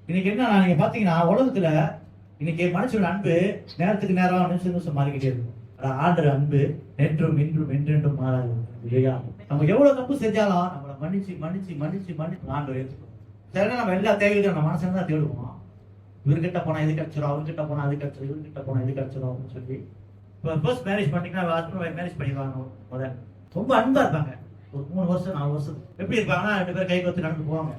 இன்னைக்கு என்ன நீங்க பாத்தீங்கன்னா உலகத்துல இன்னைக்கு மனுஷனோட அன்பு நேரத்துக்கு நேரம் நிமிஷம் நிமிஷம் மாறிக்கிட்டே இருக்கும். ஆண்டர் அன்பு நேற்றும் இன்றும் என்றென்றும் மாறாது இல்லையா? நம்ம எவ்வளவு தப்பு செஞ்சாலும் நம்மளை மன்னிச்சு மன்னிச்சு மன்னிச்சு மன்னிச்சு ஆண்டவர் ஏற்றுக்கணும். சரினா நம்ம எல்லா தேவையும் நம்ம மனசுல தான் தேடுவோம். இவர்கிட்ட போனா இது கிடைச்சிடும், அவர்கிட்ட போனா அது கிடைச்சிடும், இவர்கிட்ட போனா இது கிடைச்சிடும் அப்படின்னு சொல்லி. இப்போ ஃபர்ஸ்ட் மேரேஜ் பண்ணிங்கன்னா ஹஸ்பண்ட் மேரேஜ் பண்ணிடுவாங்க. முதல்ல ரொம்ப அன்பா இருப்பாங்க. ஒரு 3 வருஷம் 4 வருஷம் எப்படி இருப்பாங்கன்னா 2 பேரும் கை கோத்து நடந்து போவாங்க.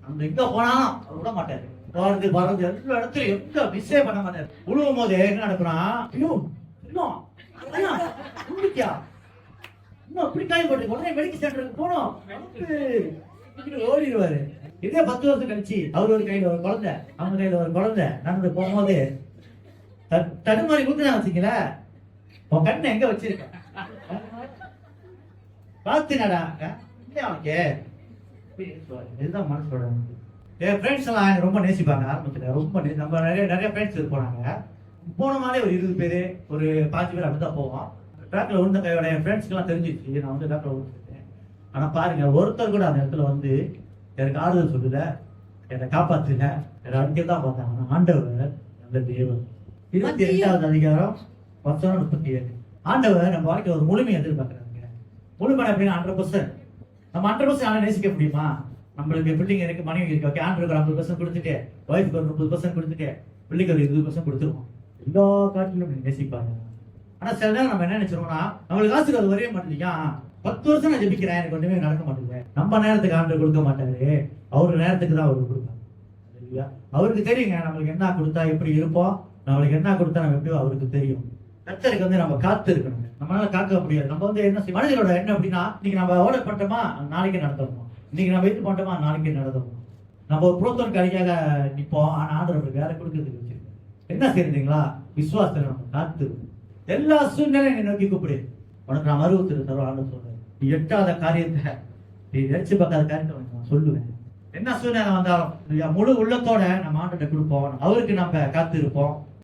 நம்ம எங்க போனாலும் அவர் விட மாட்டாரு. போறது வர்றது எல்லா இடத்துலயும் எந்த மிஸ்ஸே பண்ண மாட்டாரு. உழுவும் போது என்ன நடக்கும்னா, ஐயோ இன்னும் இன்னும் இப்படி காய் போட்டு உடனே மெடிக்கல் சென்டருக்கு போனோம் ஓடிடுவாரு. இதே 10 வருஷம் கழிச்சு அவர் ஒரு கையில ஒரு குழந்தை, அவங்க கையில ஒரு குழந்தை நடந்து போகும்போது தடுமாறி கொடுத்துனா வச்சுக்கல, உன் கண்ணை எங்க வச்சிருக்க பாத்துனடா அவனுக்கு இதுதான் மனசோட. என் ஃப்ரெண்ட்ஸ் எல்லாம் ரொம்ப நேசிப்பாங்க. ஆரம்பத்துல ரொம்ப நம்ம நிறைய ஃப்ரெண்ட்ஸ் போனாங்க. போனோம்னாலே ஒரு 20 பேர் ஒரு 5 பேர் அப்படிதான் போவோம். ட்ராக்ல விழுந்த கையோட என் ஃப்ரெண்ட்ஸ்க்கு எல்லாம் தெரிஞ்சிச்சு நான் வந்து ட்ராக்ல விழுந்துட்டேன். ஆனா பாருங்க, ஒருத்தர் கூட அந்த இடத்துல வந்து எனக்கு ஆறுதல் சொல்லல, என்னை காப்பாத்துல, என்னை அடிக்கதான் பார்த்தாங்க. ஆண்டவர் நல்ல தேவன். 28வது அதிகாரம் வசனம் 37. ஆண்டவர் நம்ம வாழ்க்கை ஒரு முழுமையை எதிர்பார்க்கிறாங்க. முழுமை அப்படின்னா 100%. நம்ம 100% நேசிக்க முடியுமா? நம்மளுக்கு பிள்ளைங்க இருக்கு, மனைவி இருக்கு, ஓகே, ஆண்டருக்கு 50% கொடுத்துட்டு, ஒய்ஃபுக்கு ஒரு 30% கொடுத்துட்டு, பிள்ளைக்கு ஒரு 20% கொடுத்துருவோம். எல்லா காட்டிலும் நேசிப்பாங்க. ஆனா சில நேரம் நம்ம என்ன நினைச்சிருவோம்னா, நம்மளுக்கு காசுக்கு அது வரைய மாட்டேங்க. 10 வருஷம் நான் ஜெபிக்கிறேன், எனக்கு ஒன்றுமே நடக்க மாட்டேங்குது. நம்ம நேரத்துக்கு ஆண்டவர் கொடுக்க மாட்டாரு, அவரு நேரத்துக்கு தான் அவருக்கு கொடுப்பாங்க. அவருக்கு தெரியுங்க நம்மளுக்கு என்ன கொடுத்தா எப்படி இருப்போம், நம்மளுக்கு என்ன கொடுத்தா நம்ம எப்படியோ அவருக்கு தெரியும். கர்த்தருக்கு வந்து நம்ம காத்து இருக்கணும். நம்மளால காக்க முடியாது. நம்ம வந்து என்ன மனிதனோட என்ன அப்படின்னா, இன்னைக்கு நம்ம ஆர்டர் பண்ணிட்டோமா நாளைக்கு நடத்தணும், இன்னைக்கு நம்ம இது பண்ணிட்டோமா நாளைக்கு நடத்தணும். நம்ம ஒரு புரோத்தோன் கறிக்காக நிற்போம், ஆனா ஆண்டவர் வேற கொடுக்கறதுக்கு வச்சிருக்கோம். என்ன செய்யறீங்களா? விசுவாசத்தை நம்ம காத்து எல்லா சூழ்நிலையும் நோக்கி கூப்பிடு, உனக்கு நான் மறுவத்திரு தருவோம். ஆண்டு சொல்றேன், நீ எட்டாத காரியத்தை நீ நினைச்சு பார்க்காத காரியத்தை நான் சொல்லுவேன். என்ன சூழ்நிலை வந்தாலும் முழு உள்ளத்தோட நம்ம ஆண்டை கொடுப்போம், அவருக்கு நம்ம காத்து இருப்போம்.